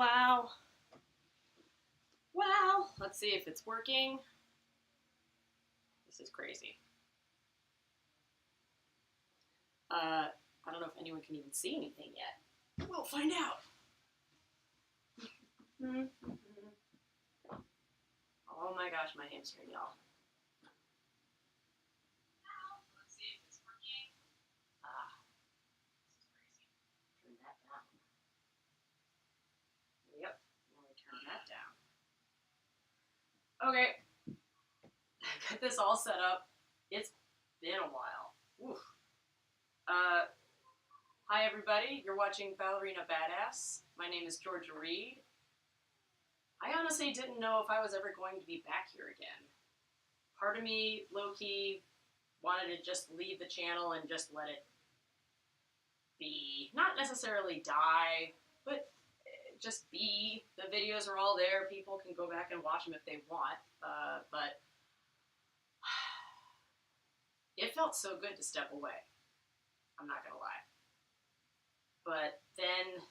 Wow. Wow. Let's see if it's working. This is crazy. I don't know if anyone can even see anything yet. We'll find out. Oh my gosh, my hamster, y'all. Let's see if it's working. This is crazy. Turn that down. Yep, now we turn that down. Okay. Got this all set up. It's been a while. Oof. Hi everybody, you're watching Ballerina Badass. My name is Georgia Reed. I honestly didn't know if I was ever going to be back here again. Part of me, low-key, wanted to just leave the channel and just let it be. Not necessarily die, but just be. The videos are all there. People can go back and watch them if they want. But it felt so good to step away. I'm not gonna lie. But then,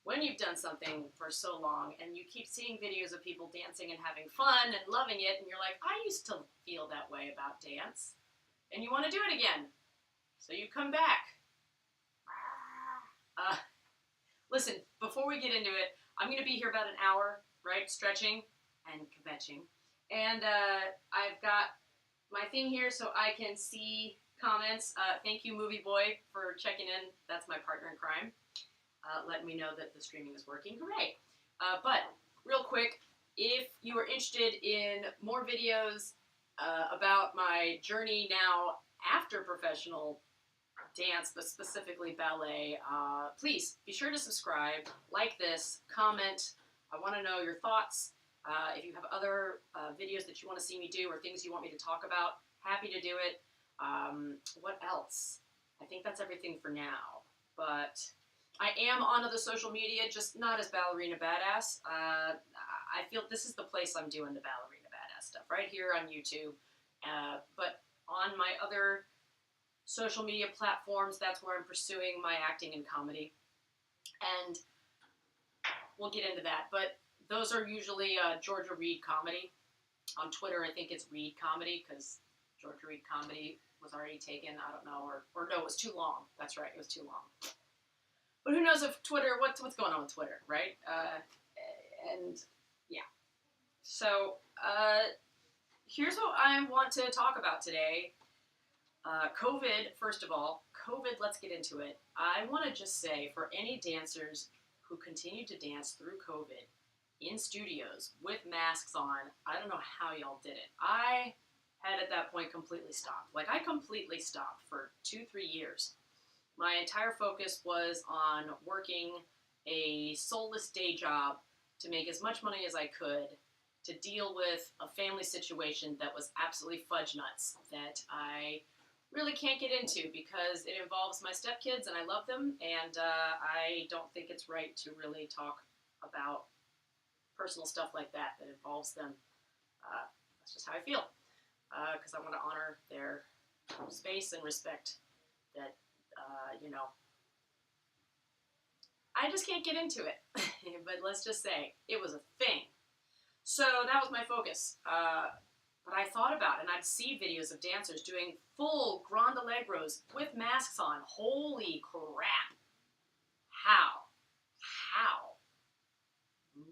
when you've done something for so long and you keep seeing videos of people dancing and having fun and loving it, and you're like, I used to feel that way about dance, and you want to do it again, so you come back. Listen, before we get into it, I'm going to be here about an hour, right, stretching and kvetching, and I've got my thing here so I can see comments. Thank you, Movie Boy, for checking in. That's my partner in crime. Let me know that the streaming is working. Hooray! But real quick, if you are interested in more videos about my journey now after professional dance, but specifically ballet, please be sure to subscribe, like this, comment. I want to know your thoughts. If you have other videos that you want to see me do or things you want me to talk about, happy to do it. What else? I think that's everything for now. But I am on other social media, just not as Ballerina Badass. I feel this is the place I'm doing the Ballerina Badass stuff, right here on YouTube. But on my other social media platforms, that's where I'm pursuing my acting and comedy. And we'll get into that. But those are usually Georgia Reed Comedy. On Twitter, I think it's Reed Comedy, because Georgia Reed Comedy was already taken. I don't know, or no, it was too long. That's right, it was too long. But who knows if Twitter, what's going on with Twitter, right? And yeah. So here's what I want to talk about today. COVID, first of all. COVID, let's get into it. I want to just say, for any dancers who continue to dance through COVID in studios with masks on, I don't know how y'all did it. I had at that point completely stopped. Like, I completely stopped for 2-3 years. My entire focus was on working a soulless day job to make as much money as I could to deal with a family situation that was absolutely fudge nuts that I really can't get into because it involves my stepkids and I love them, and I don't think it's right to really talk about personal stuff like that involves them. That's just how I feel, because I want to honor their space and respect that, you know, I just can't get into it. But let's just say it was a thing. So that was my focus. But I thought about it, and I'd see videos of dancers doing full grand allegros with masks on. Holy crap. How?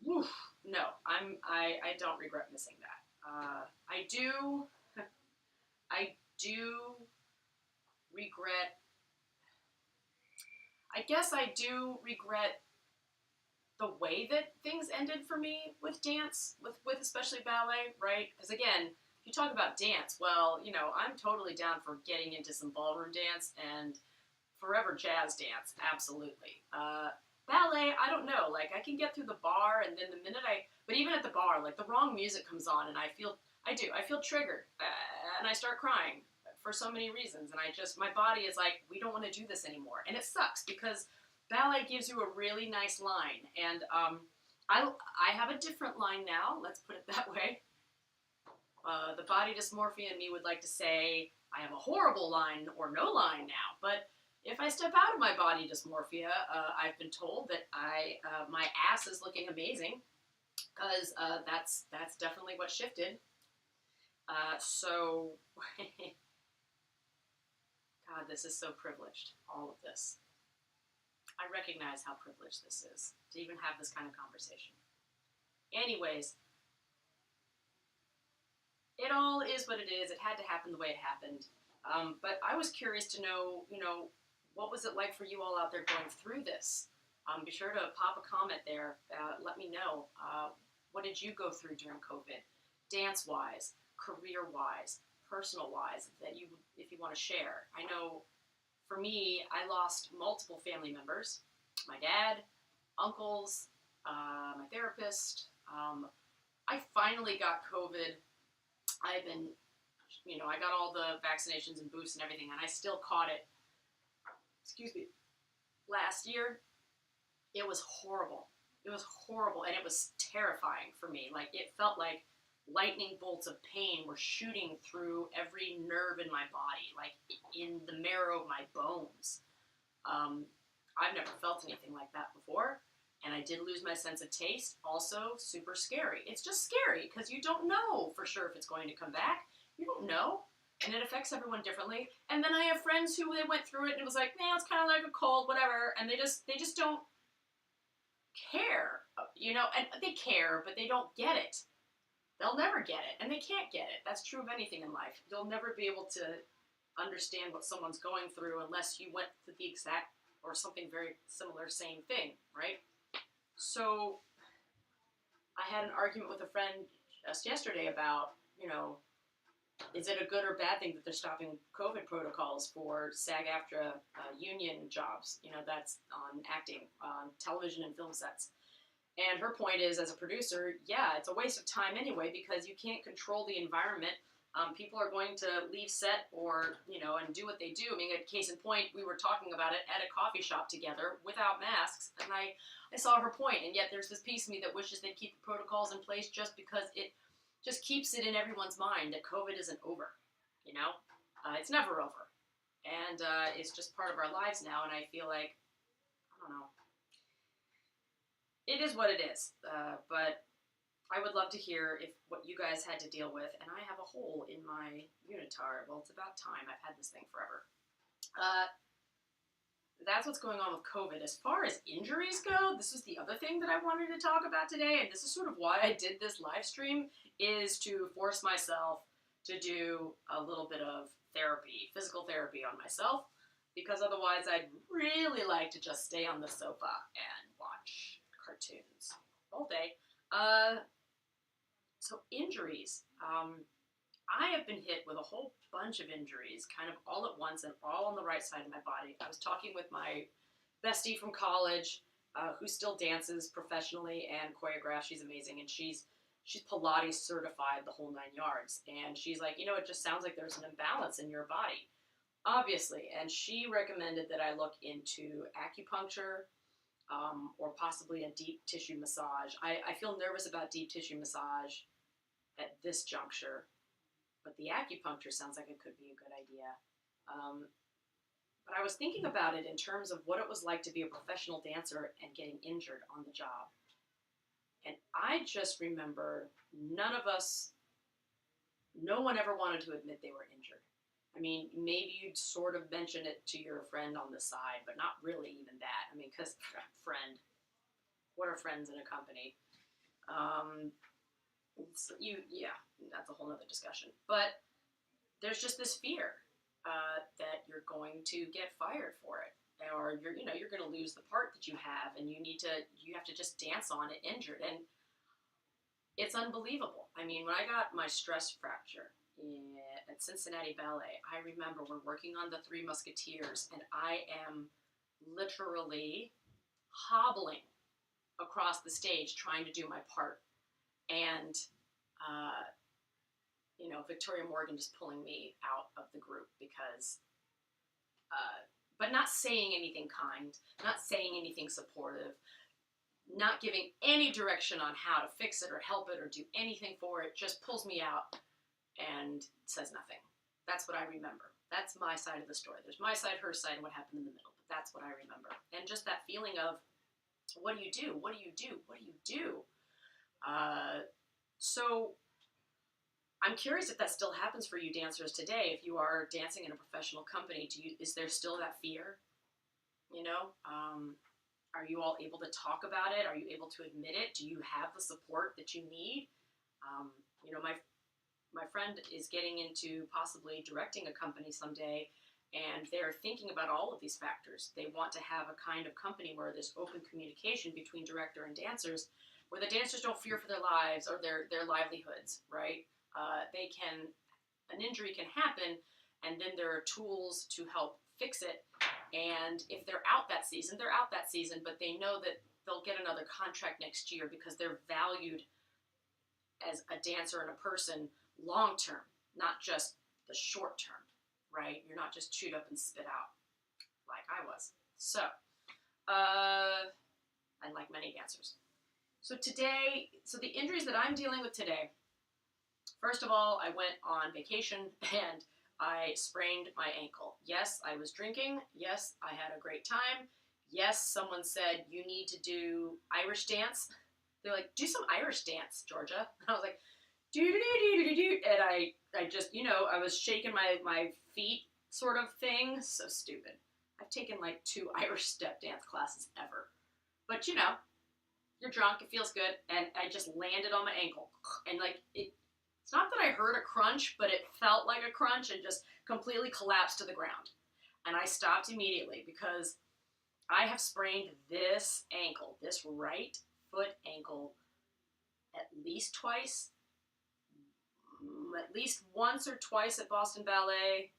Woof. No, I don't regret missing that. I do regret, I guess I do regret the way that things ended for me with dance, with especially ballet, right? Because again, if you talk about dance, well, you know, I'm totally down for getting into some ballroom dance and forever jazz dance, absolutely. Ballet, I don't know, like, I can get through the bar, and then the minute but even at the bar, like, the wrong music comes on, and I feel triggered, and I start crying for so many reasons, and my body is like, we don't want to do this anymore, and it sucks, because ballet gives you a really nice line, and I have a different line now, let's put it that way. The body dysmorphia in me would like to say I have a horrible line or no line now, but if I step out of my body dysmorphia, I've been told that my ass is looking amazing, because that's definitely what shifted. So, God, this is so privileged, all of this. I recognize how privileged this is to even have this kind of conversation. Anyways, it all is what it is. It had to happen the way it happened. But I was curious to know, what was it like for you all out there going through this? Be sure to pop a comment there. Let me know. What did you go through during COVID? Dance-wise, career-wise, personal-wise, if you want to share. I know for me, I lost multiple family members. My dad, uncles, my therapist. I finally got COVID. I got all the vaccinations and boosts and everything, and I still caught it, last year. It was horrible. It was horrible, and it was terrifying for me. Like, it felt like lightning bolts of pain were shooting through every nerve in my body, like in the marrow of my bones. I've never felt anything like that before, and I did lose my sense of taste. Also, super scary. It's just scary because you don't know for sure if it's going to come back. You don't know, and it affects everyone differently. And then I have friends who they went through it and it was like, man, it's kind of like a cold, whatever, and they just don't care, and they care, but they don't get it. They'll never get it, and they can't get it. That's true of anything in life. You'll never be able to understand what someone's going through unless you went through the exact or something very similar, same thing, right? So I had an argument with a friend just yesterday about, is it a good or bad thing that they're stopping COVID protocols for SAG-AFTRA union jobs? That's on acting, on television and film sets. And her point is, as a producer, yeah, it's a waste of time anyway because you can't control the environment. People are going to leave set or, and do what they do. I mean, a case in point, we were talking about it at a coffee shop together without masks, and I saw her point, and yet there's this piece of me that wishes they'd keep the protocols in place just because it just keeps it in everyone's mind that COVID isn't over, It's never over. And it's just part of our lives now, and I feel like, I don't know, it is what it is, but I would love to hear what you guys had to deal with, and I have a hole in my unitard. Well, it's about time. I've had this thing forever. That's what's going on with COVID. As far as injuries go, this is the other thing that I wanted to talk about today, and this is sort of why I did this live stream, is to force myself to do a little bit of therapy, physical therapy on myself, because otherwise I'd really like to just stay on the sofa and watch cartoons all day. So injuries. I have been hit with a whole bunch of injuries, kind of all at once and all on the right side of my body. I was talking with my bestie from college, who still dances professionally and choreographs. She's amazing, and she's Pilates certified, the whole 9 yards. And she's like, it just sounds like there's an imbalance in your body, obviously. And she recommended that I look into acupuncture, or possibly a deep tissue massage. I feel nervous about deep tissue massage at this juncture, but the acupuncture sounds like it could be a good idea. But I was thinking about it in terms of what it was like to be a professional dancer and getting injured on the job. And I just remember no one ever wanted to admit they were injured. I mean, maybe you'd sort of mention it to your friend on the side, but not really even that. I mean, because friend, what are friends in a company? That's a whole nother discussion. But there's just this fear that you're going to get fired for it, or you're going to lose the part that you have, and you have to just dance on it injured, and it's unbelievable. I mean, when I got my stress fracture at Cincinnati Ballet, I remember we're working on the Three Musketeers, and I am literally hobbling across the stage trying to do my part, and Victoria Morgan just pulling me out of the group because, but not saying anything kind, not saying anything supportive, not giving any direction on how to fix it or help it or do anything for it, just pulls me out and says nothing. That's what I remember. That's my side of the story. There's my side, her side, and what happened in the middle. But that's what I remember. And just that feeling of, what do you do? What do you do? What do you do? So I'm curious if that still happens for you dancers today. If you are dancing in a professional company, is there still that fear? You know, are you all able to talk about it? Are you able to admit it? Do you have the support that you need? You know, my friend is getting into possibly directing a company someday, and they're thinking about all of these factors. They want to have a kind of company where there's open communication between director and dancers, where the dancers don't fear for their lives or their livelihoods, right? An injury can happen, and then there are tools to help fix it. And if they're out that season, they're out that season, but they know that they'll get another contract next year because they're valued as a dancer and a person long term, not just the short term, right? You're not just chewed up and spit out like I was. So, and like many dancers. So the injuries that I'm dealing with today, first of all, I went on vacation and I sprained my ankle. Yes, I was drinking. Yes, I had a great time. Yes, someone said, you need to do Irish dance. They're like, do some Irish dance, Georgia. And I was like, do-do-do-do-do-do. And I just, you know, I was shaking my feet sort of thing. So stupid. I've taken like 2 Irish step dance classes ever. But, you know, you're drunk, it feels good, and I just landed on my ankle. And like, it's not that I heard a crunch, but it felt like a crunch and just completely collapsed to the ground. And I stopped immediately because I have sprained this ankle, this right foot ankle, at least twice, at least once or twice at Boston Ballet,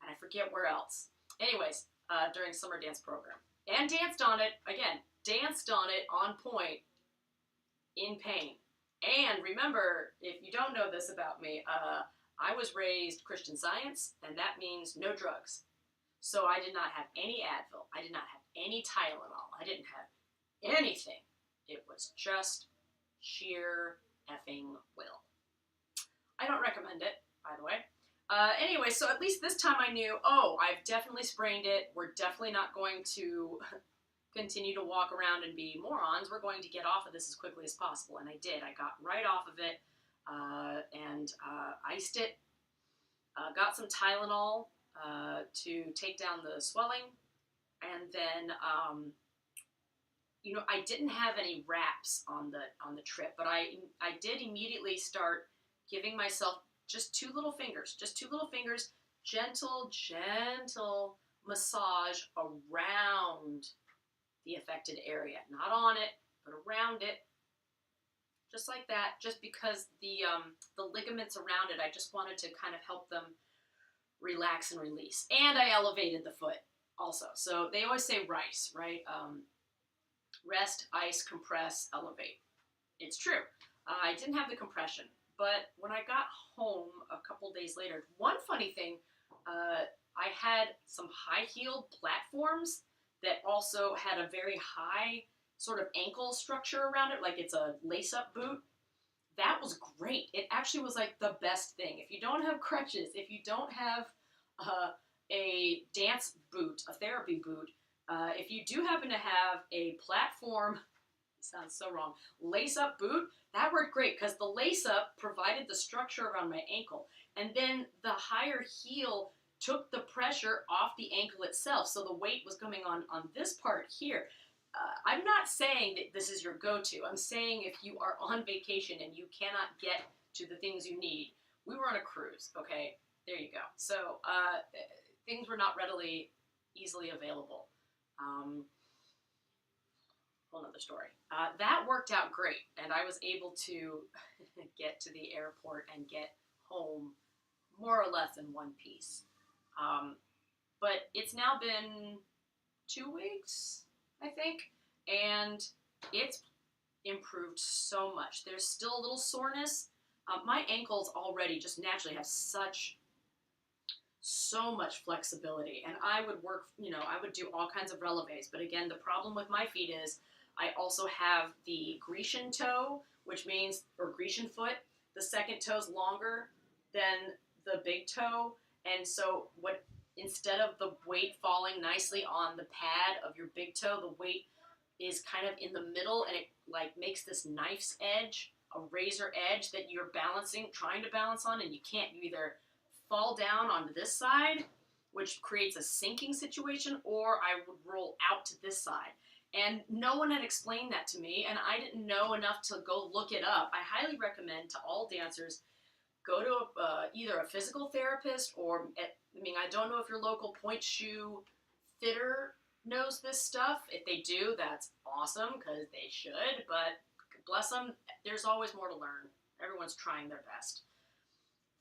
and I forget where else. Anyways, during summer dance program. And danced on it, again, danced on it on point, in pain. And remember, if you don't know this about me, I was raised Christian Science, and that means no drugs. So I did not have any Advil. I did not have any Tylenol. I didn't have anything. It was just sheer effing will. I don't recommend it, by the way. Anyway, so at least this time I knew, oh, I've definitely sprained it. We're definitely not going to continue to walk around and be morons. We're going to get off of this as quickly as possible. And I did. I got right off of it and iced it. Got some Tylenol to take down the swelling. And then, you know, I didn't have any wraps on the trip, but I did immediately start giving myself just 2 little fingers, gentle massage around the affected area, not on it, but around it, just like that, just because the ligaments around it, I just wanted to kind of help them relax and release. And I elevated the foot also. So they always say RICE, right? Rest, ice, compress, elevate. It's true. I didn't have the compression, but when I got home a couple days later, one funny thing, I had some high-heeled platforms that also had a very high sort of ankle structure around it, like it's a lace-up boot. That was great. It actually was like the best thing. If you don't have crutches, if you don't have a dance boot, a therapy boot, if you do happen to have a platform, it sounds so wrong, lace-up boot, that worked great because the lace-up provided the structure around my ankle. And then the higher heel took the pressure off the ankle itself, so the weight was coming on this part here. I'm not saying that this is your go-to. I'm saying if you are on vacation and you cannot get to the things you need. We were on a cruise, okay? There you go. So things were not readily, easily available. Whole nother story. That worked out great, and I was able to get to the airport and get home more or less in one piece. But it's now been 2 weeks, I think, and it's improved so much. There's still a little soreness. My ankles already just naturally have so much flexibility, and I would work, you know, I would do all kinds of releves, but again, the problem with my feet is I also have the Grecian toe, which means, or Grecian foot, the second toe's longer than the big toe, And so instead of the weight falling nicely on the pad of your big toe, the weight is kind of in the middle, and it like makes this knife's edge, a razor edge that you're trying to balance on, and you can't. You either fall down onto this side, which creates a sinking situation, or I would roll out to this side. And no one had explained that to me, and I didn't know enough to go look it up. I highly recommend to all dancers, go to either a physical therapist or, I don't know if your local point shoe fitter knows this stuff. If they do, that's awesome, because they should, but bless them, there's always more to learn. Everyone's trying their best.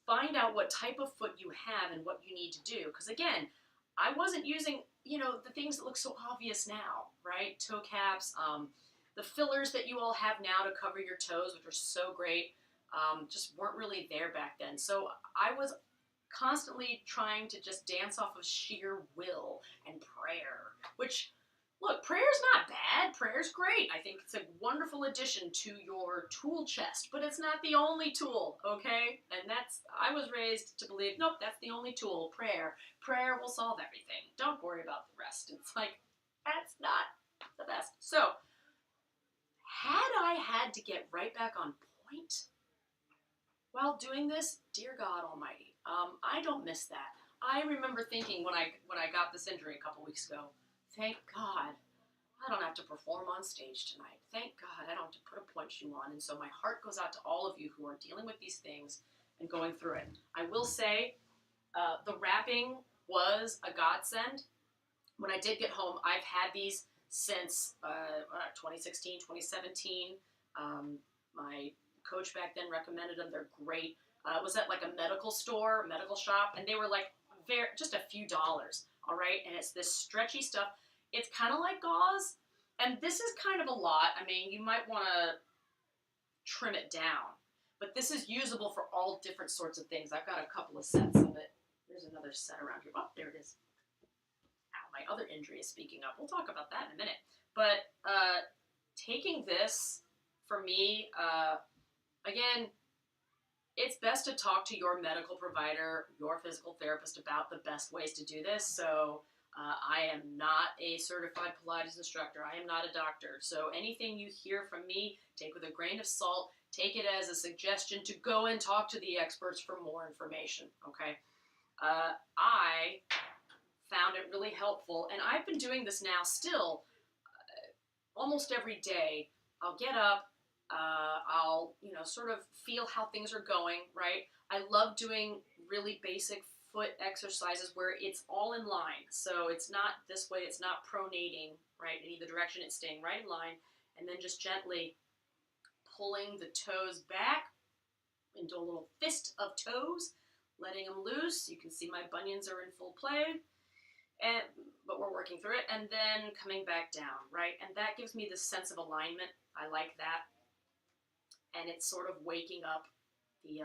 Find out what type of foot you have and what you need to do, because again, I wasn't using, the things that look so obvious now, right? Toe caps, the fillers that you all have now to cover your toes, which are so great, just weren't really there back then. So I was constantly trying to just dance off of sheer will and prayer, which, look, prayer's not bad. Prayer's great. I think it's a wonderful addition to your tool chest, but it's not the only tool, okay? And I was raised to believe, nope, that's the only tool, prayer. Prayer will solve everything. Don't worry about the rest. It's like, that's not the best. So, had I had to get right back on point while doing this, dear God Almighty, I don't miss that. I remember thinking when I got this injury a couple weeks ago, thank God I don't have to perform on stage tonight. Thank God I don't have to put a point shoe on. And so my heart goes out to all of you who are dealing with these things and going through it. I will say the wrapping was a godsend. When I did get home, I've had these since 2016, 2017. My coach back then recommended them. They're great. It was at like a medical shop, and they were like just a few dollars, all right? And it's this stretchy stuff. It's kind of like gauze, and this is kind of a lot. You might want to trim it down, but this is usable for all different sorts of things. I've got a couple of sets of it. There's another set around here. Oh, there it is. Ow, my other injury is speaking up. We'll talk about that in a minute. But taking this, for me, again, it's best to talk to your medical provider, your physical therapist about the best ways to do this. So I am not a certified Pilates instructor. I am not a doctor. So anything you hear from me, take with a grain of salt. Take it as a suggestion to go and talk to the experts for more information, okay? I found it really helpful, and I've been doing this now still almost every day. I'll get up, I'll, sort of feel how things are going, right? I love doing really basic foot exercises where it's all in line. So it's not this way, it's not pronating, right, in either direction, it's staying right in line, and then just gently pulling the toes back into a little fist of toes, letting them loose. You can see my bunions are in full play, but we're working through it, and then coming back down, right? And that gives me this sense of alignment. I like that. And it's sort of waking up the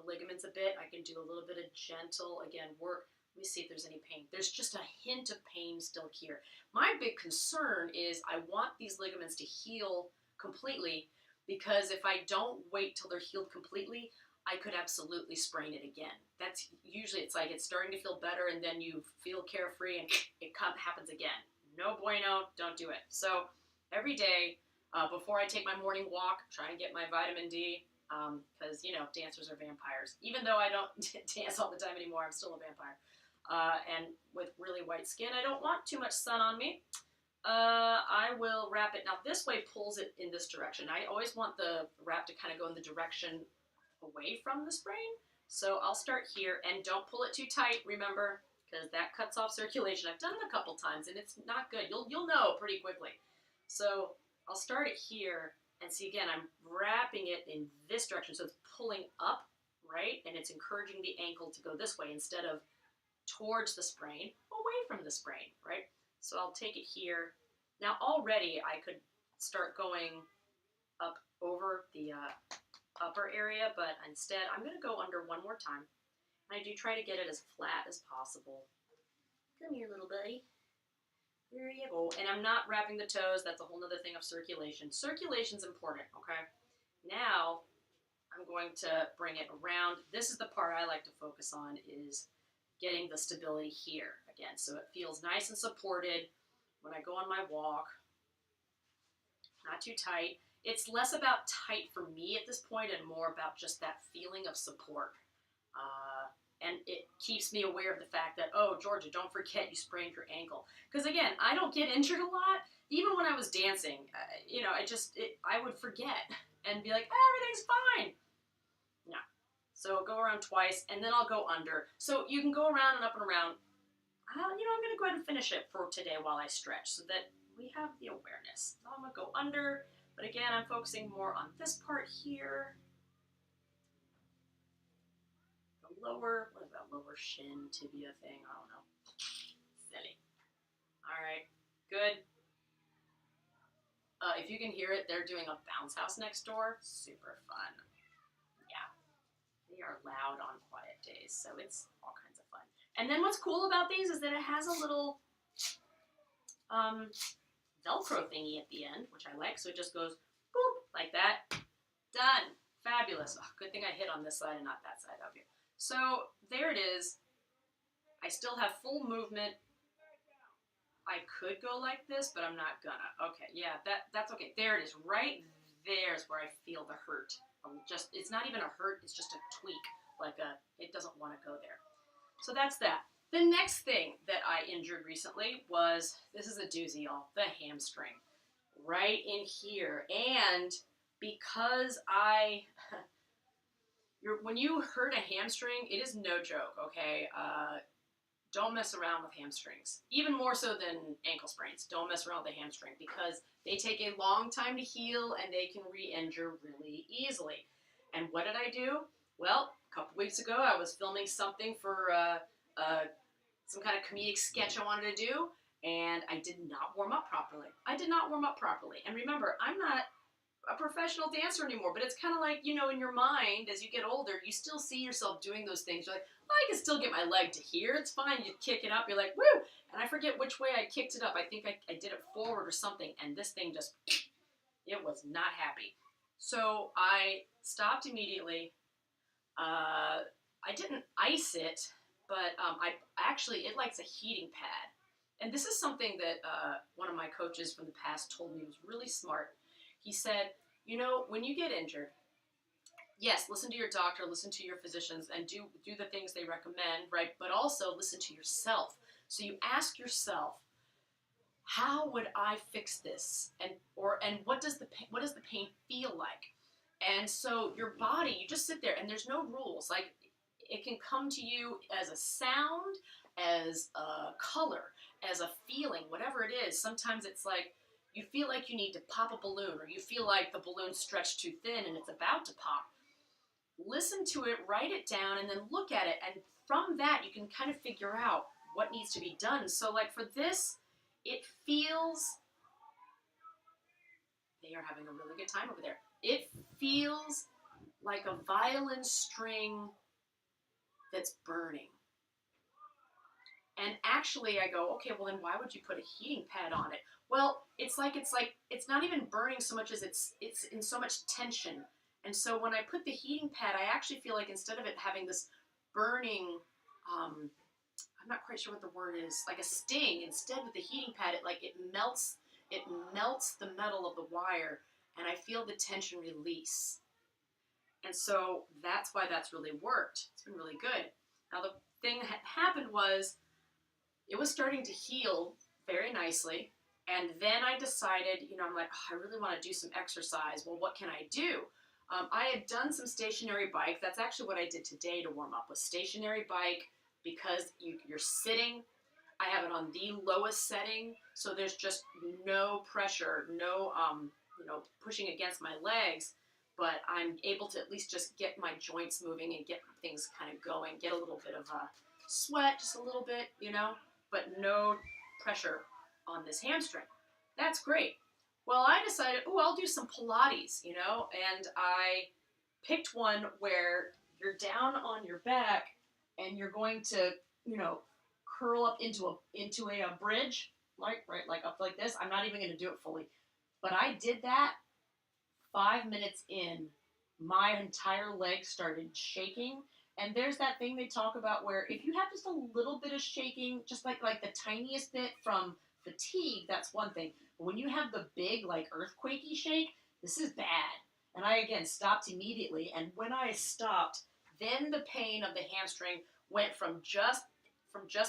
ligaments a bit. I can do a little bit of gentle, again, work. Let me see if there's any pain. There's just a hint of pain still here. My big concern is I want these ligaments to heal completely, because if I don't wait till they're healed completely, I could absolutely sprain it again. That's usually, it's like it's starting to feel better, and then you feel carefree and it happens again. No bueno, don't do it. So every day, before I take my morning walk, try and get my vitamin D, because, dancers are vampires. Even though I don't dance all the time anymore, I'm still a vampire. And with really white skin, I don't want too much sun on me. I will wrap it. Now, this way pulls it in this direction. I always want the wrap to kind of go in the direction away from the sprain. So I'll start here, and don't pull it too tight, remember, because that cuts off circulation. I've done it a couple times, and it's not good. You'll know pretty quickly. So I'll start it here, and see, again, I'm wrapping it in this direction, so it's pulling up, right? And it's encouraging the ankle to go this way instead of towards the sprain, away from the sprain, right? So I'll take it here. Now, already I could start going up over the upper area, but instead I'm going to go under one more time. And I do try to get it as flat as possible. Come here, little buddy. There you go. And I'm not wrapping the toes. That's a whole other thing of circulation. Circulation's important, okay? Now, I'm going to bring it around. This is the part I like to focus on, is getting the stability here again. So it feels nice and supported when I go on my walk. Not too tight. It's less about tight for me at this point and more about just that feeling of support. And it keeps me aware of the fact that, oh, Georgia, don't forget you sprained your ankle. Because again, I don't get injured a lot. Even when I was dancing, I would forget and be like, everything's fine. No. So go around twice, and then I'll go under. So you can go around and up and around. I'm going to go ahead and finish it for today while I stretch so that we have the awareness. So I'm going to go under, but again, I'm focusing more on this part here. The lower, what is that, lower shin tibia thing? I don't know. Silly. All right, good. If you can hear it, they're doing a bounce house next door. Super fun. Yeah, they are loud on quiet days, so it's all kinds of fun. And then what's cool about these is that it has a little Velcro thingy at the end, which I like. So it just goes boop, like that. Done. Fabulous. Oh, good thing I hit on this side and not that side up here. So there it is. I still have full movement. I could go like this, but I'm not gonna. Okay, yeah, that's okay. There it is. Right there's where I feel the hurt. It's not even a hurt, it's just a tweak. It doesn't want to go there. So that's that. The next thing that I injured recently was, this is a doozy, y'all, the hamstring. Right in here. And because when you hurt a hamstring, it is no joke, okay? Don't mess around with hamstrings. Even more so than ankle sprains. Don't mess around with a hamstring because they take a long time to heal and they can re-injure really easily. And what did I do? Well, a couple weeks ago, I was filming something for some kind of comedic sketch I wanted to do, and I did not warm up properly. And remember, I'm not a professional dancer anymore, but it's kind of like, in your mind, as you get older, you still see yourself doing those things. You're like, well, I can still get my leg to here. It's fine. You kick it up. You're like, woo! And I forget which way I kicked it up. I think I did it forward or something, and this thing just, it was not happy. So I stopped immediately. I didn't ice it, but it likes a heating pad. And this is something that one of my coaches from the past told me was really smart. He said, when you get injured, yes, listen to your doctor, listen to your physicians, and do the things they recommend, right? But also listen to yourself. So you ask yourself, how would I fix this? And what does the pain feel like? And so your body, you just sit there, and there's no rules. Like, it can come to you as a sound, as a color, as a feeling, whatever it is. Sometimes it's like, you feel like you need to pop a balloon, or you feel like the balloon's stretched too thin and it's about to pop. Listen to it, write it down, and then look at it. And from that, you can kind of figure out what needs to be done. So like for this, it feels, they are having a really good time over there. It feels like a violin string that's burning. And actually I go, okay, well then why would you put a heating pad on it? Well, it's not even burning so much as it's in so much tension. And so when I put the heating pad, I actually feel like instead of it having this burning, I'm not quite sure what the word is, like a sting, instead with the heating pad, it melts the metal of the wire, and I feel the tension release. And so that's why that's really worked. It's been really good. Now the thing that happened was, it was starting to heal very nicely. And then I decided, I'm like, I really want to do some exercise. Well, what can I do? I had done some stationary bike. That's actually what I did today to warm up, was stationary bike, because you're sitting. I have it on the lowest setting, so there's just no pressure, no pushing against my legs, but I'm able to at least just get my joints moving and get things kind of going, get a little bit of a sweat, just a little bit, but no pressure on this hamstring. That's great. Well, I decided, I'll do some Pilates, and I picked one where you're down on your back and you're going to, curl up into a bridge, like up like this. I'm not even going to do it fully, but I did that. 5 minutes in, my entire leg started shaking, And there's that thing they talk about where if you have just a little bit of shaking, just like the tiniest bit from fatigue, that's one thing. But when you have the big, like, earthquakey shake, this is bad. And I, again, stopped immediately. And when I stopped, then the pain of the hamstring went from just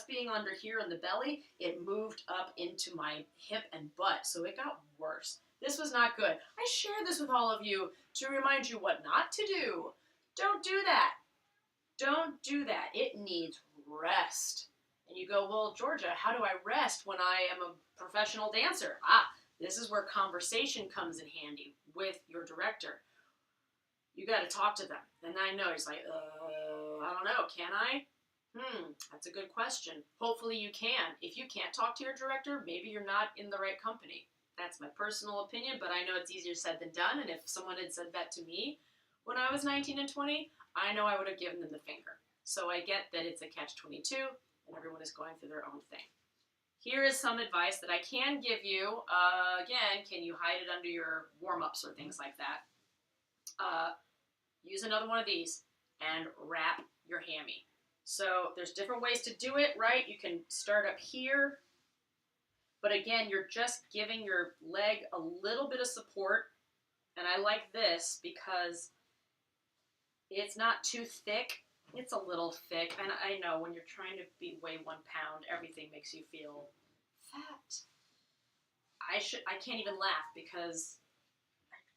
being under here in the belly, it moved up into my hip and butt. So it got worse. This was not good. I share this with all of you to remind you what not to do. Don't do that. Don't do that. It needs rest. And you go, well, Georgia, how do I rest when I am a professional dancer? This is where conversation comes in handy with your director. You got to talk to them. And I know he's like, I don't know, can I? That's a good question. Hopefully you can. If you can't talk to your director, maybe you're not in the right company. That's my personal opinion, but I know it's easier said than done. And if someone had said that to me when I was 19 and 20, I know I would have given them the finger. So I get that it's a catch-22 and everyone is going through their own thing. Here is some advice that I can give you. Again, can you hide it under your warm-ups or things like that? Use another one of these and wrap your hammy. So there's different ways to do it, right? You can start up here. But again, you're just giving your leg a little bit of support. And I like this because it's not too thick. It's a little thick. And I know when you're trying to weigh 1 pound, everything makes you feel fat. I can't even laugh because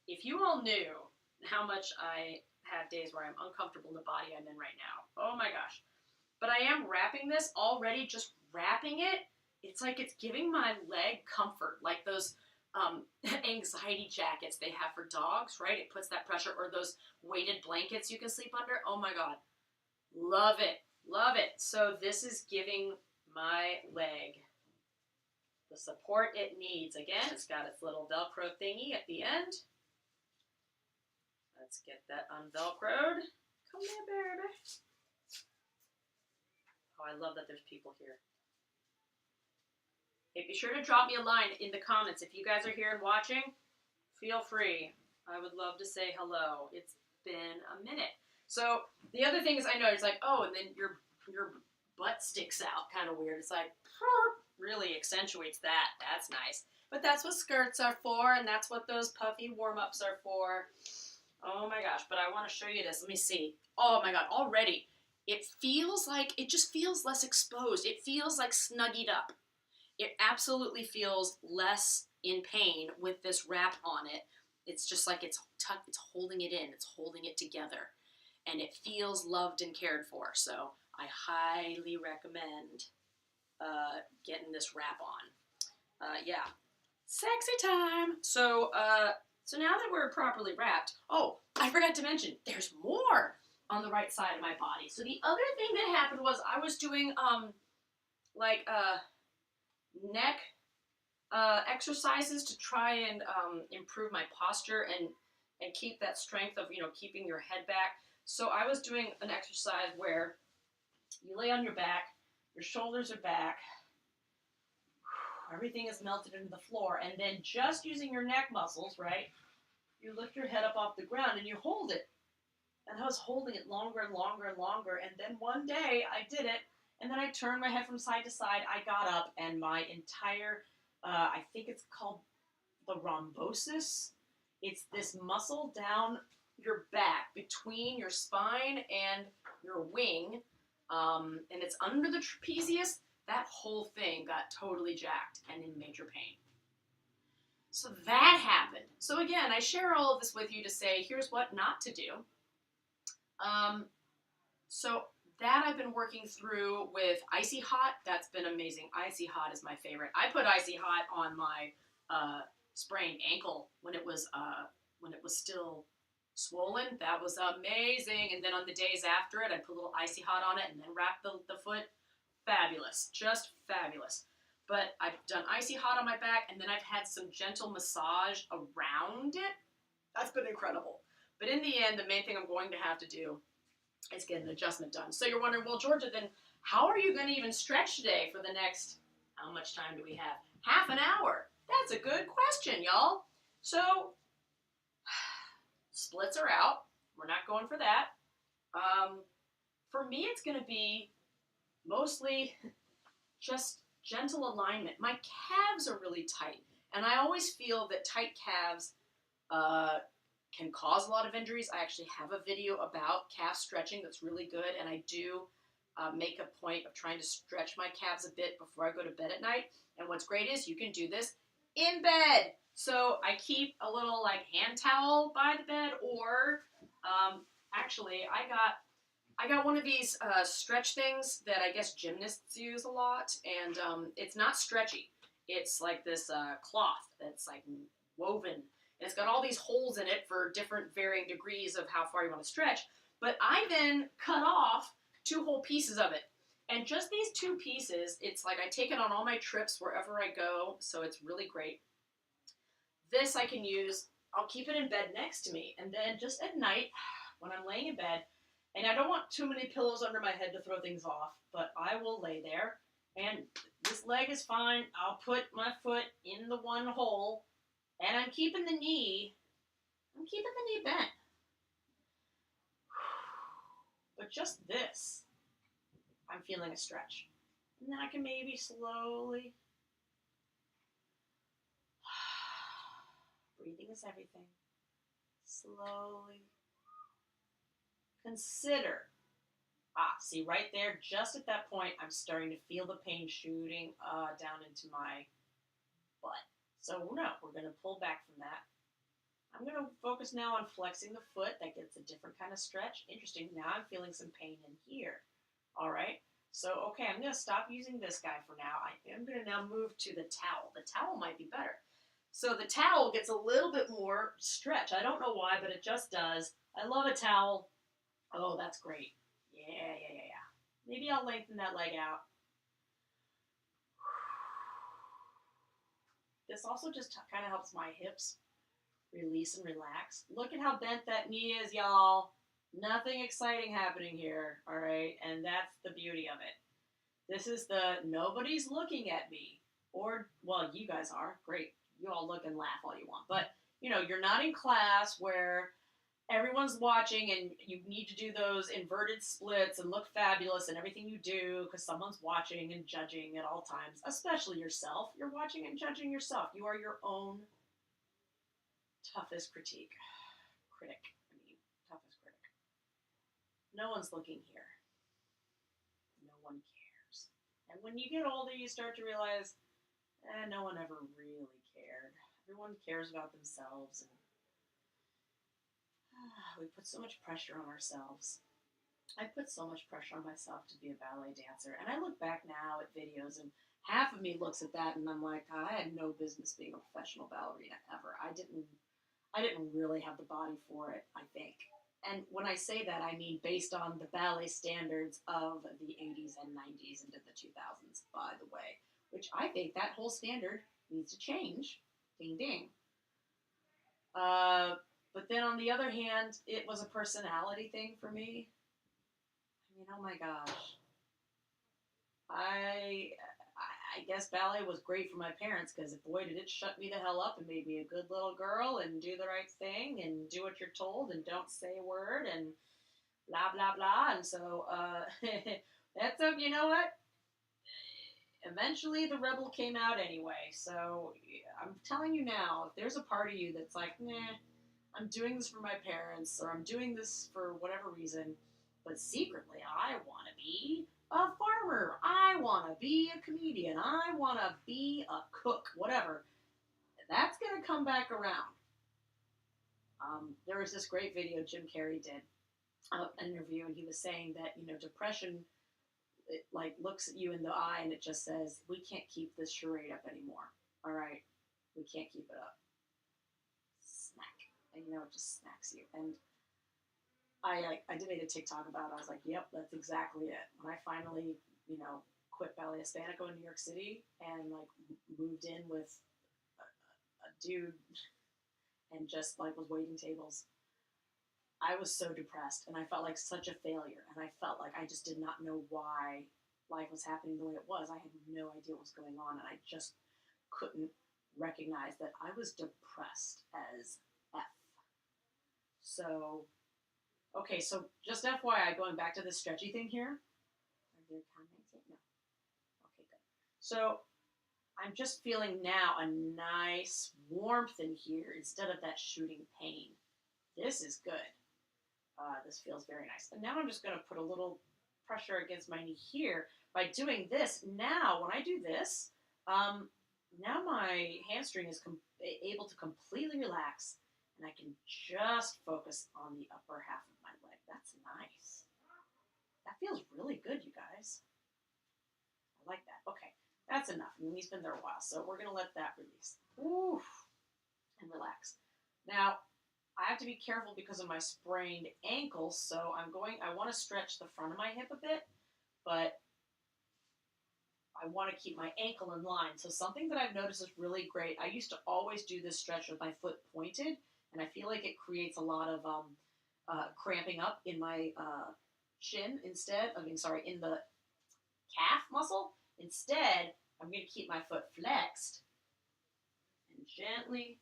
if you all knew how much I have days where I'm uncomfortable in the body I'm in right now. Oh my gosh. But I am wrapping this already, just wrapping it. It's like it's giving my leg comfort, like those anxiety jackets they have for dogs, right? It puts that pressure, or those weighted blankets you can sleep under. Oh my God. Love it. Love it. So this is giving my leg the support it needs. Again, it's got its little Velcro thingy at the end. Let's get that unvelcroed. Come here, baby. Oh, I love that there's people here. Hey, be sure to drop me a line in the comments. If you guys are here and watching, feel free. I would love to say hello. It's been a minute. So the other thing is I know it's like, oh, and then your butt sticks out kind of weird. It's like, really accentuates that. That's nice. But that's what skirts are for, and that's what those puffy warm-ups are for. Oh my gosh, but I want to show you this. Let me see. Oh my God, already. It just feels less exposed. It feels like snuggied up. It absolutely feels less in pain with this wrap on it. It's just like it's holding it in. It's holding it together. And it feels loved and cared for. So I highly recommend getting this wrap on. Yeah. Sexy time. So now that we're properly wrapped, oh, I forgot to mention, there's more on the right side of my body. So the other thing that happened was I was doing neck exercises to try and improve my posture and keep that strength of, keeping your head back. So I was doing an exercise where you lay on your back, your shoulders are back, everything is melted into the floor, and then just using your neck muscles, right, you lift your head up off the ground and you hold it. And I was holding it longer and longer and longer, and then one day I did it, and then I turned my head from side to side, I got up, and my entire, I think it's called the rhombosis. It's this muscle down your back, between your spine and your wing, and it's under the trapezius. That whole thing got totally jacked and in major pain. So that happened. So again, I share all of this with you to say, here's what not to do. So that I've been working through with Icy Hot. That's been amazing. Icy Hot is my favorite. I put Icy Hot on my sprained ankle when it was still swollen. That was amazing. And then on the days after it, I put a little Icy Hot on it and then wrap the foot. Fabulous. Just fabulous. But I've done Icy Hot on my back, and then I've had some gentle massage around it. That's been incredible. But in the end, the main thing I'm going to have to do is get an adjustment done. So you're wondering, well, Georgia, then how are you going to even stretch today for the next, how much time do we have? Half an hour. That's a good question, y'all. So splits are out. We're not going for that. For me, it's going to be mostly just gentle alignment. My calves are really tight, and I always feel that tight calves can cause a lot of injuries. I actually have a video about calf stretching that's really good, and I do make a point of trying to stretch my calves a bit before I go to bed at night. And what's great is you can do this in bed. So I keep a little like hand towel by the bed, or actually I got one of these stretch things that I guess gymnasts use a lot, and it's not stretchy. It's like this cloth that's like woven, and it's got all these holes in it for different varying degrees of how far you want to stretch. But I then cut off 2 whole pieces of it. And just these 2 pieces, it's like I take it on all my trips wherever I go, so it's really great. This I can use, I'll keep it in bed next to me, and then just at night, when I'm laying in bed, and I don't want too many pillows under my head to throw things off, but I will lay there, and this leg is fine. I'll put my foot in the one hole, and I'm keeping the knee bent. But just this, I'm feeling a stretch. And then I can maybe slowly, breathing is everything, slowly consider, see right there, just at that point, I'm starting to feel the pain shooting down into my butt. So no, we're going to pull back from that. I'm going to focus now on flexing the foot. That gets a different kind of stretch. Interesting. Now I'm feeling some pain in here. All right. So, okay, I'm going to stop using this guy for now. I am going to now move to the towel. The towel might be better. So the towel gets a little bit more stretch. I don't know why, but it just does. I love a towel. Oh, that's great. Yeah. Maybe I'll lengthen that leg out. This also just kind of helps my hips release and relax. Look at how bent that knee is, y'all. Nothing exciting happening here, all right? And that's the beauty of it. This is the nobody's looking at me. Or, well, you guys are. Great. You all look and laugh all you want. But, you know, you're not in class where everyone's watching and you need to do those inverted splits and look fabulous in everything you do because someone's watching and judging at all times, especially yourself. You're watching and judging yourself. You are your own toughest critic. No one's looking here. No one cares. And when you get older, you start to realize, no one ever really cared. Everyone cares about themselves, and we put so much pressure on ourselves. I put so much pressure on myself to be a ballet dancer, and I look back now at videos, and half of me looks at that, and I'm like, God, I had no business being a professional ballerina ever. I didn't really have the body for it, I think. And when I say that, I mean based on the ballet standards of the 80s and 90s into the 2000s, by the way, which I think that whole standard needs to change. Ding, ding. But then on the other hand, it was a personality thing for me. I mean, oh my gosh. I guess ballet was great for my parents because boy did it shut me the hell up and made me a good little girl and do the right thing and do what you're told and don't say a word and blah blah blah. And so that's okay. You know what? Eventually the rebel came out anyway. So I'm telling you now, if there's a part of you that's like, nah, I'm doing this for my parents or I'm doing this for whatever reason, but secretly I want to be a farmer, I want to be a comedian, I want to be a cook, whatever, that's going to come back around. There was this great video Jim Carrey did, an interview, and he was saying that, you know, depression, it like looks at you in the eye and it just says, we can't keep this charade up anymore. All right, we can't keep it up. Smack. And, you know, it just smacks you. And I did make a TikTok about it. I was like, yep, that's exactly it. When I finally, you know, quit Ballet Hispanico in New York City and like moved in with a dude and just like was waiting tables, I was so depressed and I felt like such a failure. And I felt like I just did not know why life was happening the way it was. I had no idea what was going on, and I just couldn't recognize that I was depressed as F. So Okay, so just FYI, going back to this stretchy thing here. Are there comments yet? No. Okay, good. So I'm just feeling now a nice warmth in here instead of that shooting pain. This is good. This feels very nice. And now I'm just going to put a little pressure against my knee here. By doing this, now when I do this, now my hamstring is able to completely relax, and I can just focus on the upper half of my leg. That's nice. That feels really good, you guys. I like that. Okay, that's enough. I mean, he's been there a while, so we're going to let that release. Oof, and relax. Now, I have to be careful because of my sprained ankle, so I want to stretch the front of my hip a bit, but I want to keep my ankle in line. So something that I've noticed is really great. I used to always do this stretch with my foot pointed, and I feel like it creates a lot of cramping up in my shin instead. In the calf muscle. Instead, I'm going to keep my foot flexed and gently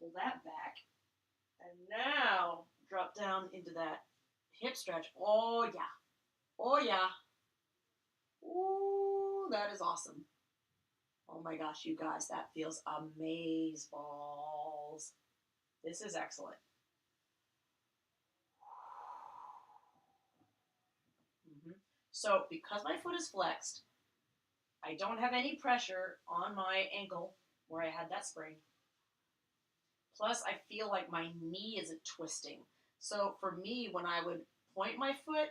pull that back. And now drop down into that hip stretch. Oh, yeah. Oh, yeah. Ooh, that is awesome. Oh my gosh, you guys, that feels amazeballs. This is excellent. So, because my foot is flexed, I don't have any pressure on my ankle where I had that sprain. Plus, I feel like my knee isn't twisting. So, for me, when I would point my foot,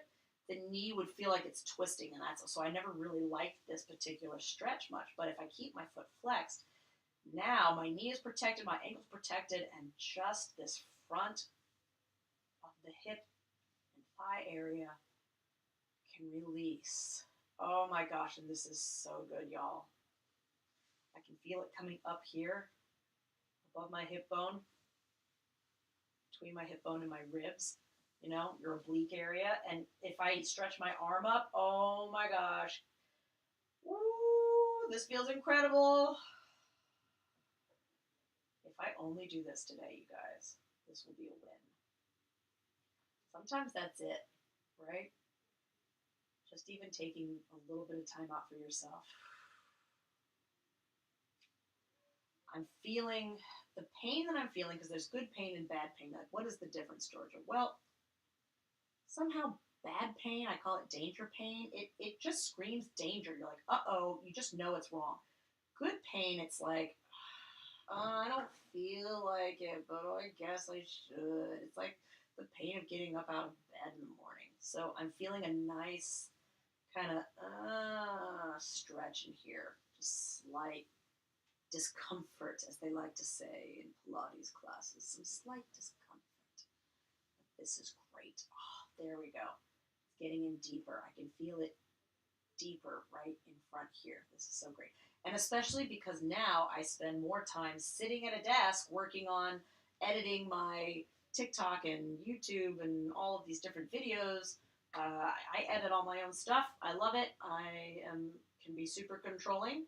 the knee would feel like it's twisting, and so I never really liked this particular stretch much. But if I keep my foot flexed, now my knee is protected, my ankle's protected, and just this front of the hip and thigh area can release. Oh my gosh, and this is so good, y'all. I can feel it coming up here above my hip bone, between my hip bone and my ribs, your oblique area. And if I stretch my arm up, oh my gosh. Woo, this feels incredible. If I only do this today, you guys, this will be a win. Sometimes that's it, right? Just even taking a little bit of time out for yourself. I'm feeling the pain that I'm feeling, because there's good pain and bad pain. Like, what is the difference, Georgia? Well, somehow bad pain, I call it danger pain. It just screams danger. You're like, uh-oh, you just know it's wrong. Good pain, it's like, I don't feel like it, but I guess I should. It's like the pain of getting up out of bed in the morning. So I'm feeling a nice kind of stretch in here. Just slight discomfort, as they like to say in Pilates classes. Some slight discomfort. But this is great. Oh, there we go. It's getting in deeper. I can feel it deeper right in front here. This is so great. And especially because now I spend more time sitting at a desk working on editing my TikTok and YouTube and all of these different videos. I edit all my own stuff. I love it. Can be super controlling,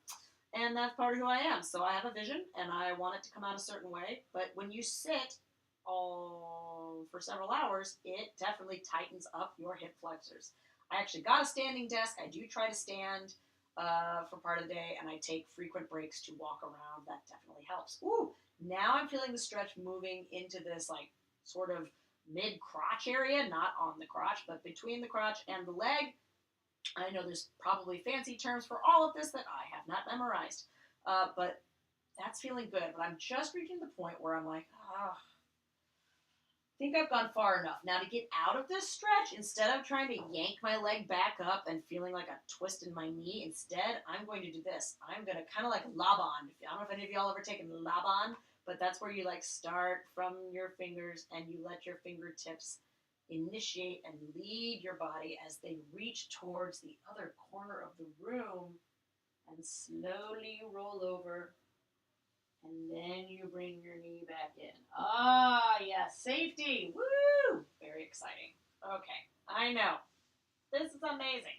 and that's part of who I am. So I have a vision, and I want it to come out a certain way. But when you sit for several hours, it definitely tightens up your hip flexors. I actually got a standing desk. I do try to stand for part of the day, and I take frequent breaks to walk around. That definitely helps. Ooh, now I'm feeling the stretch moving into this like sort of mid-crotch area, not on the crotch, but between the crotch and the leg. I know there's probably fancy terms for all of this that I have not memorized, but that's feeling good. But I'm just reaching the point where I'm like, I think I've gone far enough. Now to get out of this stretch, instead of trying to yank my leg back up and feeling like a twist in my knee, instead I'm going to do this. I'm going to kind of like Laban. I don't know if any of y'all ever taken Laban, but that's where you like start from your fingers and you let your fingertips initiate and lead your body as they reach towards the other corner of the room and slowly roll over. And then you bring your knee back in. Ah, yes, safety. Woo! Very exciting. Okay, I know. This is amazing.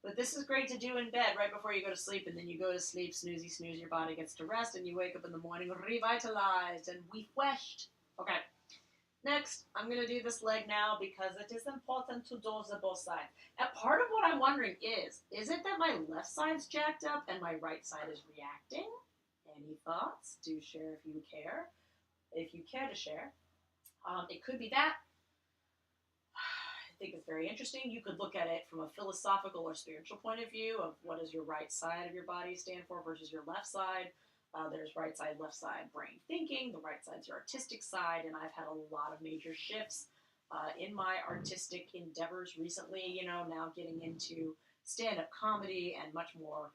But this is great to do in bed right before you go to sleep, and then you go to sleep, snoozy, snooze, your body gets to rest, and you wake up in the morning revitalized and refreshed. Okay, Next, I'm going to do this leg now because it is important to do the both sides. And part of what I'm wondering is it that my left side's jacked up and my right side is reacting? Any thoughts? Do share if you care. If you care to share. It could be that. I think it's very interesting. You could look at it from a philosophical or spiritual point of view of what does your right side of your body stand for versus your left side. There's right side, left side, brain thinking. The right side's your artistic side, and I've had a lot of major shifts in my artistic endeavors recently. You know, now getting into stand-up comedy and much more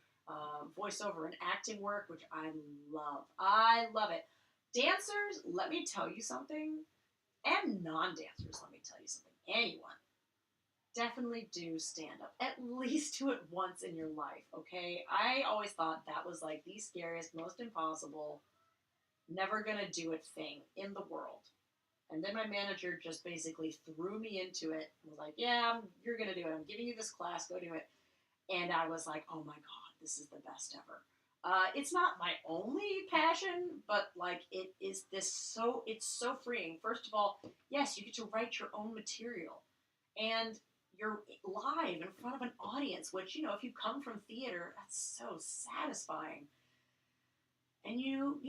voiceover and acting work, which I love. I love it. Dancers, let me tell you something, and non-dancers, let me tell you something. Anyone definitely do stand up. At least do it once in your life, okay? I always thought that was like the scariest, most impossible, never gonna do it thing in the world. And then my manager just basically threw me into it and was like, yeah, you're gonna do it. I'm giving you this class, go do it. And I was like, oh my God, this is the best ever. It's not my only passion, but like it's so freeing. First of all, yes, you get to write your own material. And you're live in front of an audience, which, you know, if you come from theater, that's so satisfying. And you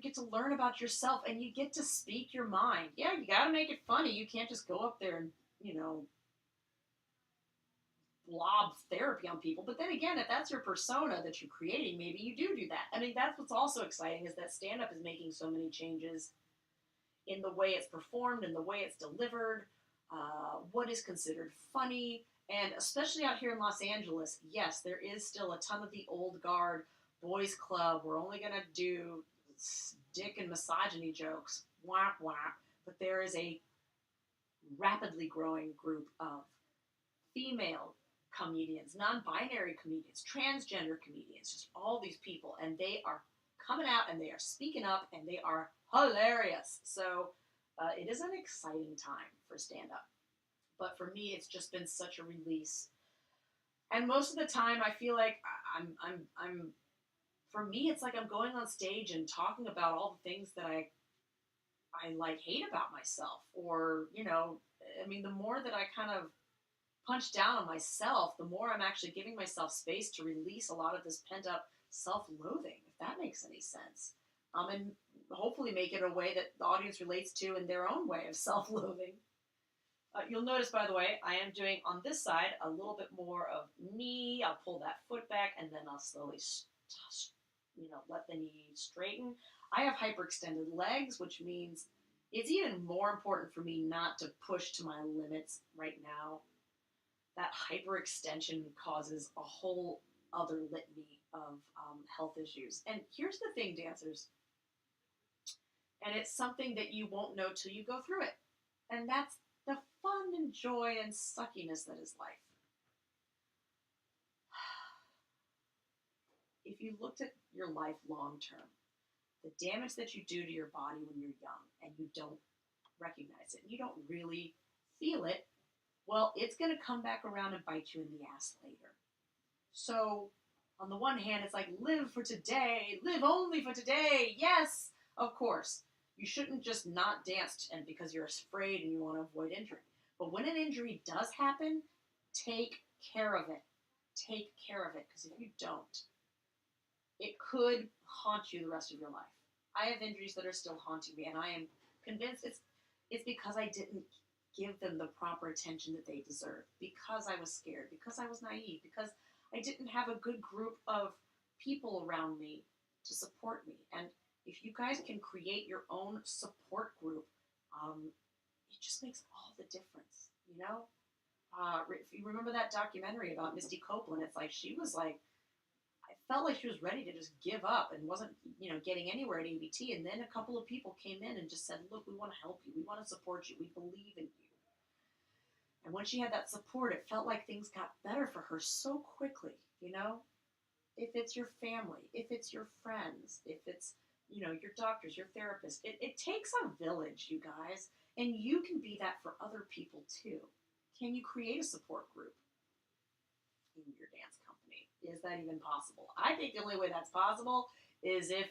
get to learn about yourself and you get to speak your mind. Yeah, you got to make it funny. You can't just go up there and, you know, blob therapy on people. But then again, if that's your persona that you're creating, maybe you do that. I mean, that's what's also exciting is that stand up is making so many changes in the way it's performed, in the way it's delivered, what is considered funny. And especially out here in Los Angeles, yes, there is still a ton of the old guard boys club. We're only going to do dick and misogyny jokes. Wah, wah. But there is a rapidly growing group of female comedians, non-binary comedians, transgender comedians, just all these people. And they are coming out and they are speaking up and they are hilarious. So it is an exciting time for stand-up. But for me, it's just been such a release. And most of the time, I feel like I'm. For me, it's like I'm going on stage and talking about all the things that I like hate about myself, or I mean, the more that I kind of punch down on myself, the more I'm actually giving myself space to release a lot of this pent up self-loathing, if that makes any sense. And hopefully make it a way that the audience relates to in their own way of self-loathing. You'll notice, by the way, I am doing on this side a little bit more of knee. I'll pull that foot back, and then I'll slowly, let the knee straighten. I have hyperextended legs, which means it's even more important for me not to push to my limits right now. That hyperextension causes a whole other litany of health issues. And here's the thing, dancers, and it's something that you won't know till you go through it. And that's the fun and joy and suckiness that is life. If you looked at your life long term, the damage that you do to your body when you're young and you don't recognize it, and you don't really feel it, well, it's going to come back around and bite you in the ass later. So, on the one hand, it's like, live for today, live only for today. Yes, of course. You shouldn't just not dance and because you're afraid and you want to avoid injury. But when an injury does happen, take care of it. Take care of it, because if you don't, it could haunt you the rest of your life. I have injuries that are still haunting me, and I am convinced it's because I didn't give them the proper attention that they deserve, because I was scared, because I was naive, because I didn't have a good group of people around me to support me. And if you guys can create your own support group, it just makes all the difference, you know? If you remember that documentary about Misty Copeland, it's like she was like, I felt like she was ready to just give up and wasn't, getting anywhere at ABT. And then a couple of people came in and just said, look, we want to help you. We want to support you. We believe in you. And when she had that support, it felt like things got better for her so quickly, If it's your family, if it's your friends, if it's, your doctors, your therapist, it takes a village, you guys. And you can be that for other people too. Can you create a support group in your dance company? Is that even possible? I think the only way that's possible is if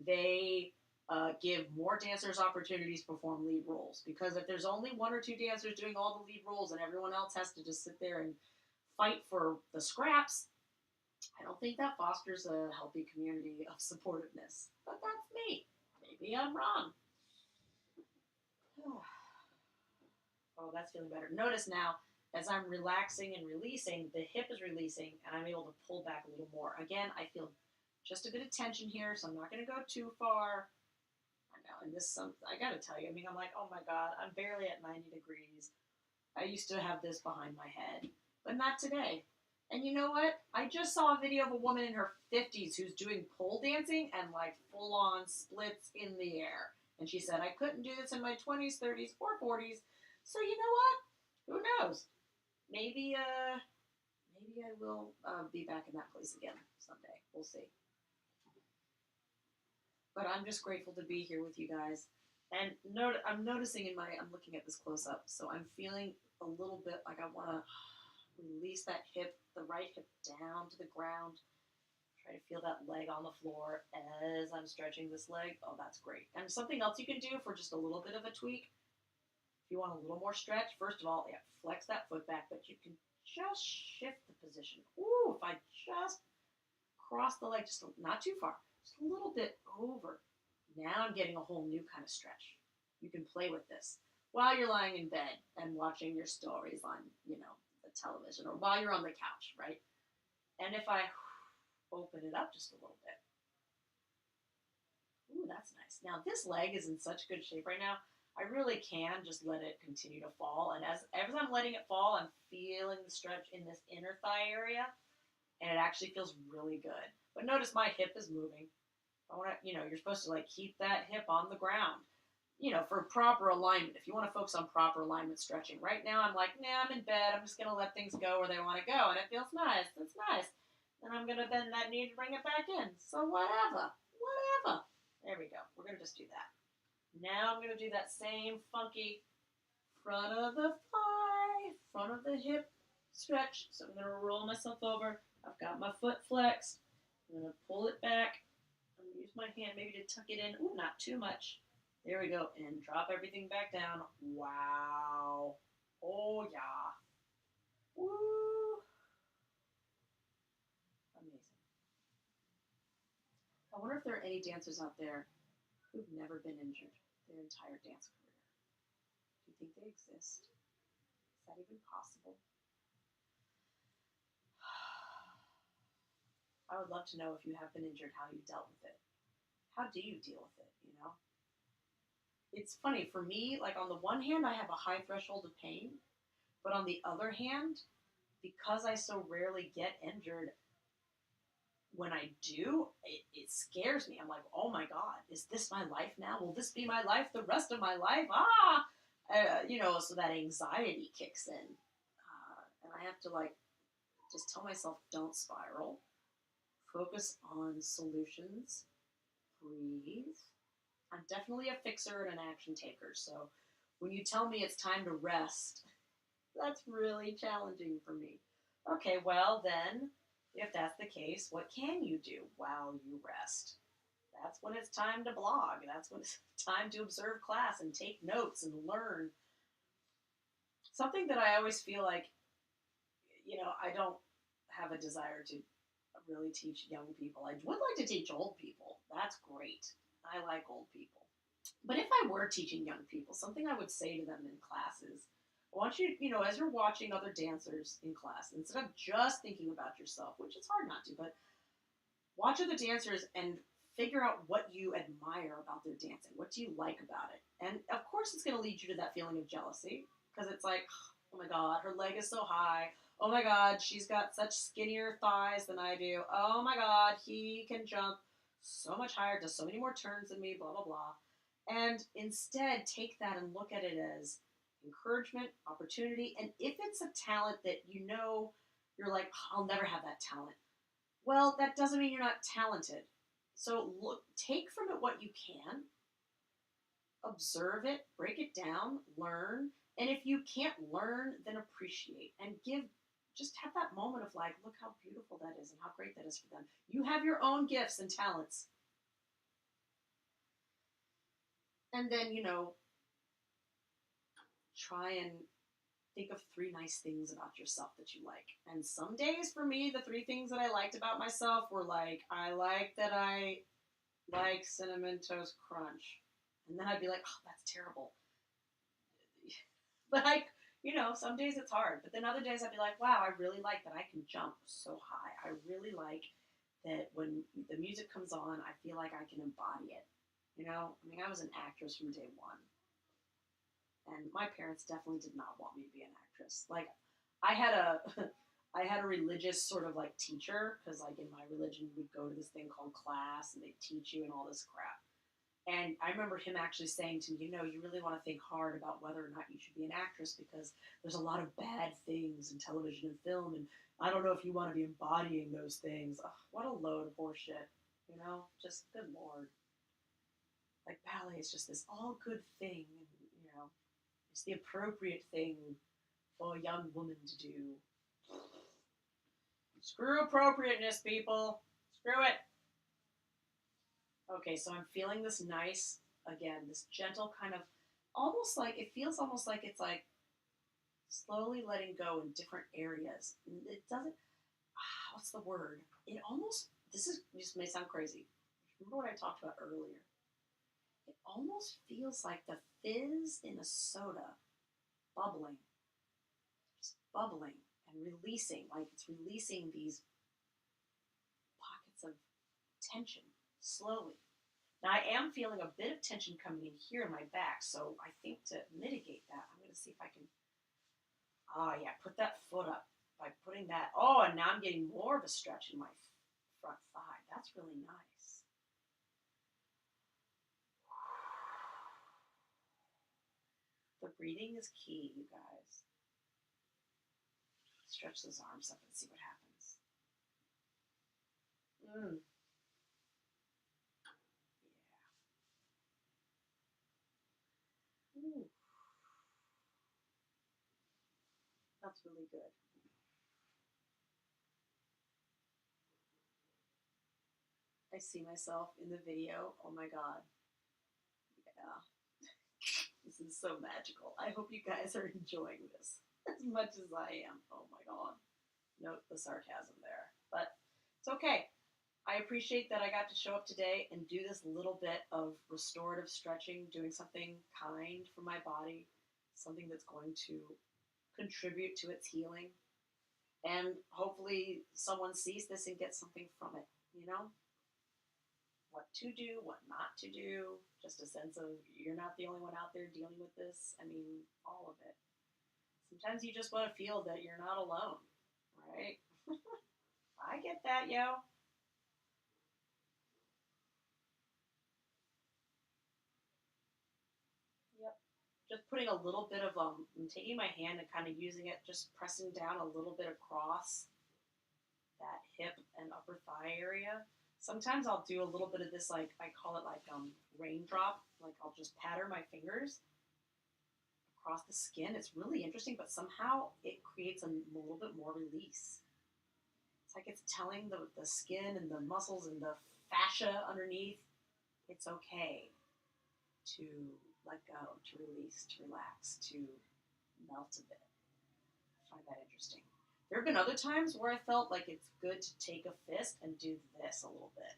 they give more dancers opportunities to perform lead roles. Because if there's only one or two dancers doing all the lead roles and everyone else has to just sit there and fight for the scraps, I don't think that fosters a healthy community of supportiveness. But that's me. Maybe I'm wrong. Oh, that's feeling better. Notice now, as I'm relaxing and releasing, the hip is releasing, and I'm able to pull back a little more. Again, I feel just a bit of tension here, so I'm not going to go too far. I know, and this, I got to tell you, I mean, I'm like, oh my God, I'm barely at 90 degrees. I used to have this behind my head, but not today. And you know what? I just saw a video of a woman in her 50s who's doing pole dancing and like full-on splits in the air. And she said, I couldn't do this in my 20s, 30s, or 40s. So you know what? Who knows? Maybe I will be back in that place again someday. We'll see. But I'm just grateful to be here with you guys. And I'm noticing I'm looking at this close up, so I'm feeling a little bit like I want to release that hip, the right hip down to the ground. Try to feel that leg on the floor as I'm stretching this leg. Oh, that's great. And something else you can do for just a little bit of a tweak, if you want a little more stretch, first of all, yeah, flex that foot back, but you can just shift the position. Ooh, if I just cross the leg, just not too far, just a little bit over. Now I'm getting a whole new kind of stretch. You can play with this while you're lying in bed and watching your stories on, the television, or while you're on the couch, right? And if I open it up just a little bit. Ooh, that's nice. Now this leg is in such good shape right now. I really can just let it continue to fall. And as I'm letting it fall, I'm feeling the stretch in this inner thigh area. And it actually feels really good. But notice my hip is moving. I want to, you're supposed to like keep that hip on the ground, for proper alignment. If you want to focus on proper alignment stretching. Right now I'm like, nah, I'm in bed. I'm just going to let things go where they want to go. And it feels nice. It's nice. And I'm going to bend that knee to bring it back in. So whatever. There we go. We're going to just do that. Now I'm going to do that same funky front of the thigh, front of the hip stretch. So I'm going to roll myself over. I've got my foot flexed. I'm going to pull it back. I'm going to use my hand maybe to tuck it in. Ooh, not too much. There we go. And drop everything back down. Wow. Oh, yeah. Woo. Amazing. I wonder if there are any dancers out there who've never been injured their entire dance career. Do you think they exist? Is that even possible? I would love to know if you have been injured, how you dealt with it. How do you deal with it, It's funny, for me, like on the one hand, I have a high threshold of pain, but on the other hand, because I so rarely get injured, when I do, it scares me. I'm like, oh my God, is this my life now? Will this be my life the rest of my life? So that anxiety kicks in. And I have to just tell myself, don't spiral. Focus on solutions. Breathe. I'm definitely a fixer and an action taker. So when you tell me it's time to rest, that's really challenging for me. Okay, well then, if that's the case, what can you do while you rest? That's when it's time to blog. That's when it's time to observe class and take notes and learn. Something that I always feel like, I don't have a desire to really teach young people. I would like to teach old people. That's great. I like old people. But if I were teaching young people, something I would say to them in classes, I want you, as you're watching other dancers in class, instead of just thinking about yourself, which is hard not to, but watch other dancers and figure out what you admire about their dancing. What do you like about it? And of course it's going to lead you to that feeling of jealousy, because it's like, oh my God, her leg is so high. Oh my God, she's got such skinnier thighs than I do. Oh my God, he can jump so much higher, does so many more turns than me, blah, blah, blah. And instead, take that and look at it as encouragement, opportunity, and if it's a talent that you're like, I'll never have that talent. Well, that doesn't mean you're not talented. So take from it what you can, observe it, break it down, learn, and if you can't learn, then appreciate and just have that moment of like, look how beautiful that is and how great that is for them. You have your own gifts and talents. And then, try and think of 3 nice things about yourself that you like. And some days for me, the 3 things that I liked about myself were like, I like that I like Cinnamon Toast Crunch. And then I'd be like, oh, that's terrible. But some days it's hard. But then other days I'd be like, wow, I really like that I can jump so high. I really like that when the music comes on, I feel like I can embody it. I was an actress from day one. And my parents definitely did not want me to be an actress. Like, I had a, I had a religious sort of like teacher, because like in my religion, we'd go to this thing called class, and they teach you and all this crap. And I remember him actually saying to me, you really want to think hard about whether or not you should be an actress, because there's a lot of bad things in television and film, and I don't know if you want to be embodying those things. Ugh, what a load of horseshit, just good lord. Like, ballet is just this all good thing, and it's the appropriate thing for a young woman to do. Screw appropriateness, people. Screw it. Okay, so I'm feeling this nice, again, this gentle kind of, it feels almost like it's like slowly letting go in different areas. It doesn't, what's the word? This may sound crazy. Remember what I talked about earlier? It almost feels like the fizz in a soda bubbling. Just bubbling and releasing, like it's releasing these pockets of tension slowly. Now, I am feeling a bit of tension coming in here in my back, so I think to mitigate that, I'm going to see if I can, put that foot up by putting that, and now I'm getting more of a stretch in my front thigh. That's really nice. The breathing is key, you guys. Stretch those arms up and see what happens. Yeah. Ooh. That's really good. I see myself in the video. Oh my god. Yeah. This is so magical. I hope you guys are enjoying this as much as I am. Oh my god. Note the sarcasm there. But it's okay. I appreciate that I got to show up today and do this little bit of restorative stretching, doing something kind for my body, something that's going to contribute to its healing. And hopefully someone sees this and gets something from it, What to do, what not to do, just a sense of you're not the only one out there dealing with this. All of it. Sometimes you just want to feel that you're not alone, right? I get that, yo. Yep. Just putting a little bit of, I'm taking my hand and kind of using it, just pressing down a little bit across that hip and upper thigh area. Sometimes I'll do a little bit of this, like, I call it like raindrop. Like, I'll just patter my fingers across the skin. It's really interesting, but somehow it creates a little bit more release. It's like it's telling the skin and the muscles and the fascia underneath, it's okay to let go, to release, to relax, to melt a bit. I find that interesting. There have been other times where I felt like it's good to take a fist and do this a little bit.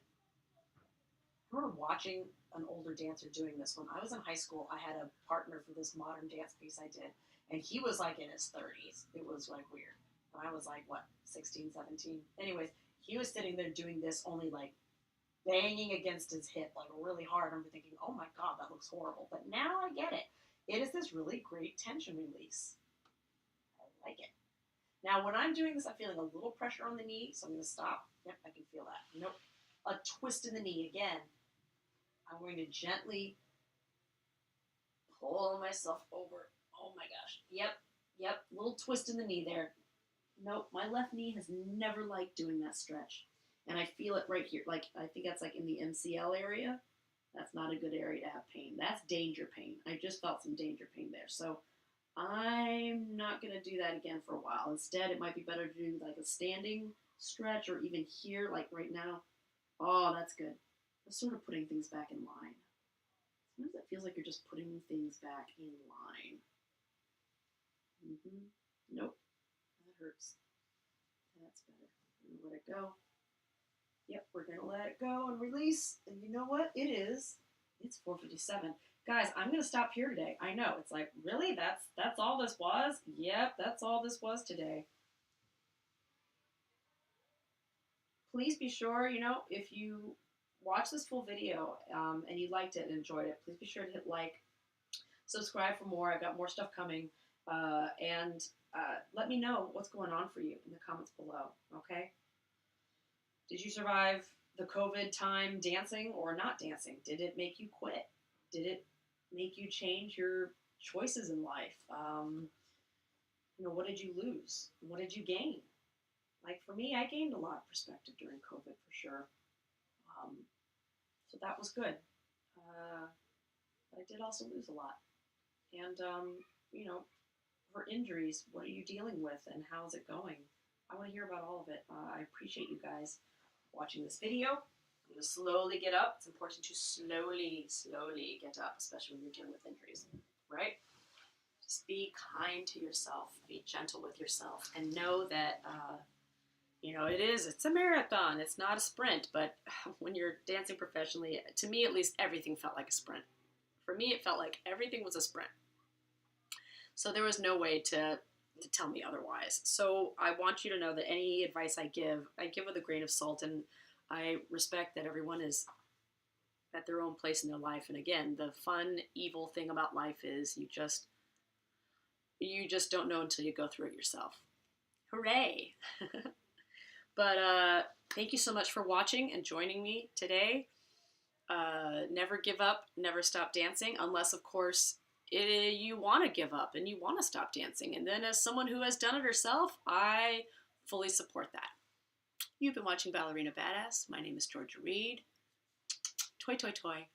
I remember watching an older dancer doing this. When I was in high school, I had a partner for this modern dance piece I did, and he was like in his 30s. It was like weird. And I was like, 16, 17? Anyways, he was sitting there doing this, only like banging against his hip like really hard. I'm thinking, oh my god, that looks horrible. But now I get it. It is this really great tension release. I like it. Now, when I'm doing this, I'm feeling a little pressure on the knee, so I'm going to stop. Yep, I can feel that. Nope. A twist in the knee again. I'm going to gently pull myself over. Oh my gosh. Yep. Little twist in the knee there. Nope, my left knee has never liked doing that stretch. And I feel it right here. Like, I think that's like in the MCL area. That's not a good area to have pain. That's danger pain. I just felt some danger pain there. So I'm not going to do that again for a while. Instead, it might be better to do like a standing stretch, or even here, like right now. Oh, that's good. Just sort of putting things back in line. Sometimes it feels like you're just putting things back in line. Nope, that hurts. That's better. I'm gonna let it go. Yep, we're gonna let it go and release. And you know what? It's 4:57. Guys, I'm gonna stop here today. I know, it's like, really? That's all this was? Yep, that's all this was today. Please be sure, if you watch this full video and you liked it and enjoyed it, please be sure to hit like, subscribe for more. I've got more stuff coming. And let me know what's going on for you in the comments below, okay? Did you survive the COVID time dancing or not dancing? Did it make you quit? Did it make you change your choices in life? What did you lose? What did you gain? Like for me, I gained a lot of perspective during COVID for sure. So that was good. But I did also lose a lot. And, for injuries, what are you dealing with and how's it going? I want to hear about all of it. I appreciate you guys watching this video. I'm going to slowly get up. It's important to slowly get up, especially when you're dealing with injuries, right? Just be kind to yourself. Be gentle with yourself. And know that, it's a marathon. It's not a sprint. But when you're dancing professionally, to me at least, everything felt like a sprint. For me, it felt like everything was a sprint. So there was no way to tell me otherwise. So I want you to know that any advice I give with a grain of salt, and I respect that everyone is at their own place in their life. And again, the fun, evil thing about life is you just don't know until you go through it yourself. Hooray! But thank you so much for watching and joining me today. Never give up, never stop dancing, unless, of course, you want to give up and you want to stop dancing. And then as someone who has done it herself, I fully support that. You've been watching Ballerina Badass. My name is Georgia Reed. Toy, toy, toy.